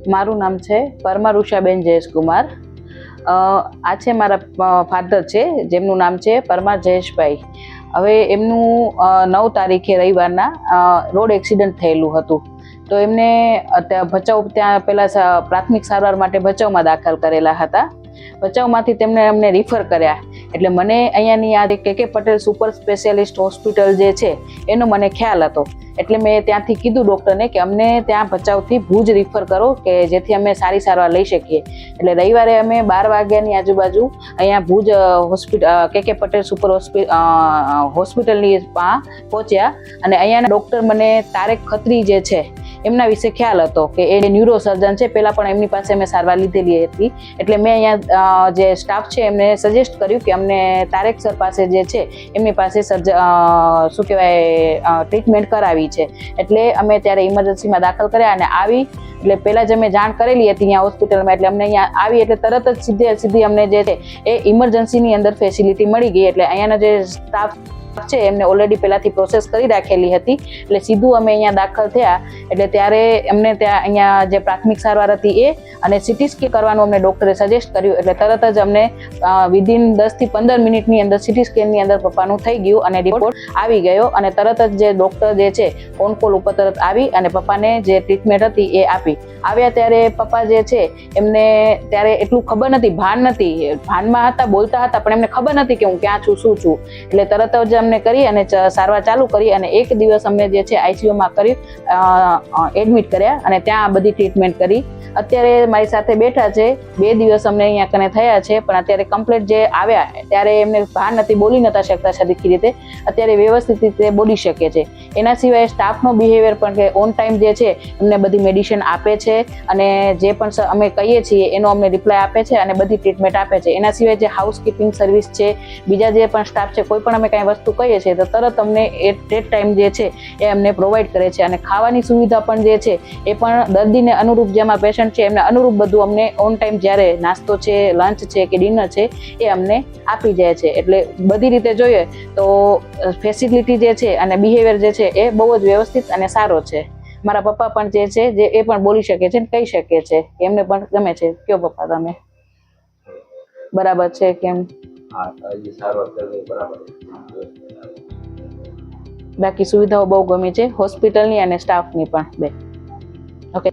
મારું નામ છે પરમાર ઉષાબેન જયેશકુમાર. આ છે મારા ફાધર છે, જેમનું નામ છે પરમાર જયેશભાઈ. હવે એમનું 9 તારીખે રવિવારના રોડ એક્સિડન્ટ થયેલું હતું. તો એમને ભચાઉ ત્યાં પહેલાં પ્રાથમિક સારવાર માટે ભચાઉમાં દાખલ કરેલા હતા. ભચાઉમાંથી તેમને અમને રિફર કર્યા. એટલે મને અહીંયાની આ કે પટેલ સુપર સ્પેશિયાલિસ્ટ હોસ્પિટલ જે છે એનો મને ખ્યાલ હતો. એટલે મેં ત્યાંથી કીધું ડૉક્ટરને કે અમને ત્યાં ભચાઉથી ભુજ રિફર કરો કે જેથી અમે સારી સારવાર લઈ શકીએ. એટલે રવિવારે અમે 12 વાગ્યાની આજુબાજુ અહીંયા ભુજ કે પટેલ સુપર હોસ્પિટલની પહોંચ્યા. અને અહીંયાના ડૉક્ટર મને તારેક ખત્રી જે છે એમના વિશે ખ્યાલ હતો કે એ ન્યુરો સર્જન છે. પહેલાં પણ એમની પાસે મેં સારવાર લીધેલી હતી. એટલે મેં અહીંયા જે સ્ટાફ છે એમને સજેસ્ટ કર્યું કે અમને તારેક સર પાસે જે છે એમની પાસે શું કહેવાય ટ્રીટમેન્ટ કરાવી છે. એટલે અમે ત્યારે ઇમરજન્સીમાં દાખલ કર્યા અને આવી એટલે પહેલાં જ અમે જાણ કરેલી હતી અહીંયા હોસ્પિટલમાં. એટલે અમને અહીંયા આવી એટલે તરત જ સીધી અમને જે છે એ ઇમરજન્સીની અંદર ફેસિલિટી મળી ગઈ. એટલે અહીંયાનો જે સ્ટાફ છે એમને ઓલરેડી પહેલાંથી પ્રોસેસ કરી રાખેલી હતી. એટલે સીધું અમે અહીંયા દાખલ થયા. એટલે ત્યારે એમને ત્યાં અહીંયા જે પ્રાથમિક સારવાર હતી એ અને સીટી સ્કેન કરવાનું અમને ડૉક્ટરે સજેસ્ટ કર્યું. એટલે તરત જ અમને વિધિન 10 થી 15 મિનિટની અંદર સીટી સ્કેનની અંદર પપ્પાનું થઈ ગયું અને રિપોર્ટ આવી ગયો. અને તરત જ જે ડૉક્ટર જે છે ફોન કોલ ઉપર તરત આવી અને પપ્પાને જે ટ્રીટમેન્ટ હતી એ આપી. આવ્યા ત્યારે પપ્પા જે છે એમને ત્યારે એટલું ખબર નથી, ભાન નથી, ભાનમાં હતા, બોલતા હતા, પણ એમને ખબર નથી કે હું ક્યાં છું, શું છું. એટલે તરત જ અમને કરી અને સારવાર ચાલુ કરી અને એક દિવસ અમને જે છે આઈસીયુમાં કરી એડમિટ કર્યા અને ત્યાં બધી ટ્રીટમેન્ટ કરી. અત્યારે મારી સાથે બેઠા છે. 2 દિવસ અમને અહીંયા કને થયા છે, પણ અત્યારે કમ્પ્લીટ જે આવ્યા ત્યારે એમને ભાન નથી, બોલી નતા શકતા સરખી રીતે. અત્યારે વ્યવસ્થિત રીતે બોલી શકે છે. એના સિવાય સ્ટાફનો બિહેવિયર પણ કે ઓન ટાઈમ જે છે એમને બધી મેડિસિન આપે છે અને જે પણ અમે કહીએ છીએ એનો અમને રિપ્લાય આપે છે અને બધી ટ્રીટમેન્ટ આપે છે. એના સિવાય જે હાઉસકીપિંગ સર્વિસ છે, બીજા જે પણ સ્ટાફ છે, કોઈ પણ અમે કાંઈ વસ્તુ કહીએ છીએ તો તરત અમને એટ ટાઈમ જે છે એ અમને પ્રોવાઈડ કરે છે. અને ખાવાની સુવિધા પણ જે છે એ પણ દર્દીને અનુરૂપ, જેમાં પેશન્ટ છે એમને અનુરૂપ બધું અમને ઓન ટાઈમ જ્યારે નાસ્તો છે, લંચ છે કે ડિનર છે એ અમને આપી જાય છે. એટલે બધી રીતે જોઈએ તો ફેસિલિટી જે છે અને બિહેવિયર જે છે એ બહુ જ વ્યવસ્થિત અને સારો છે. મારા પપ્પા પણ જે છે જે એ પણ બોલી શકે છે ને કહી શકે છે, એમને પણ ગમે છે. કયો પપ્પા તમે બરાબર છે કેમ? બાકી સુવિધાઓ બહુ ગમી છે, હોસ્પિટલની અને સ્ટાફની પણ બે. ઓકે.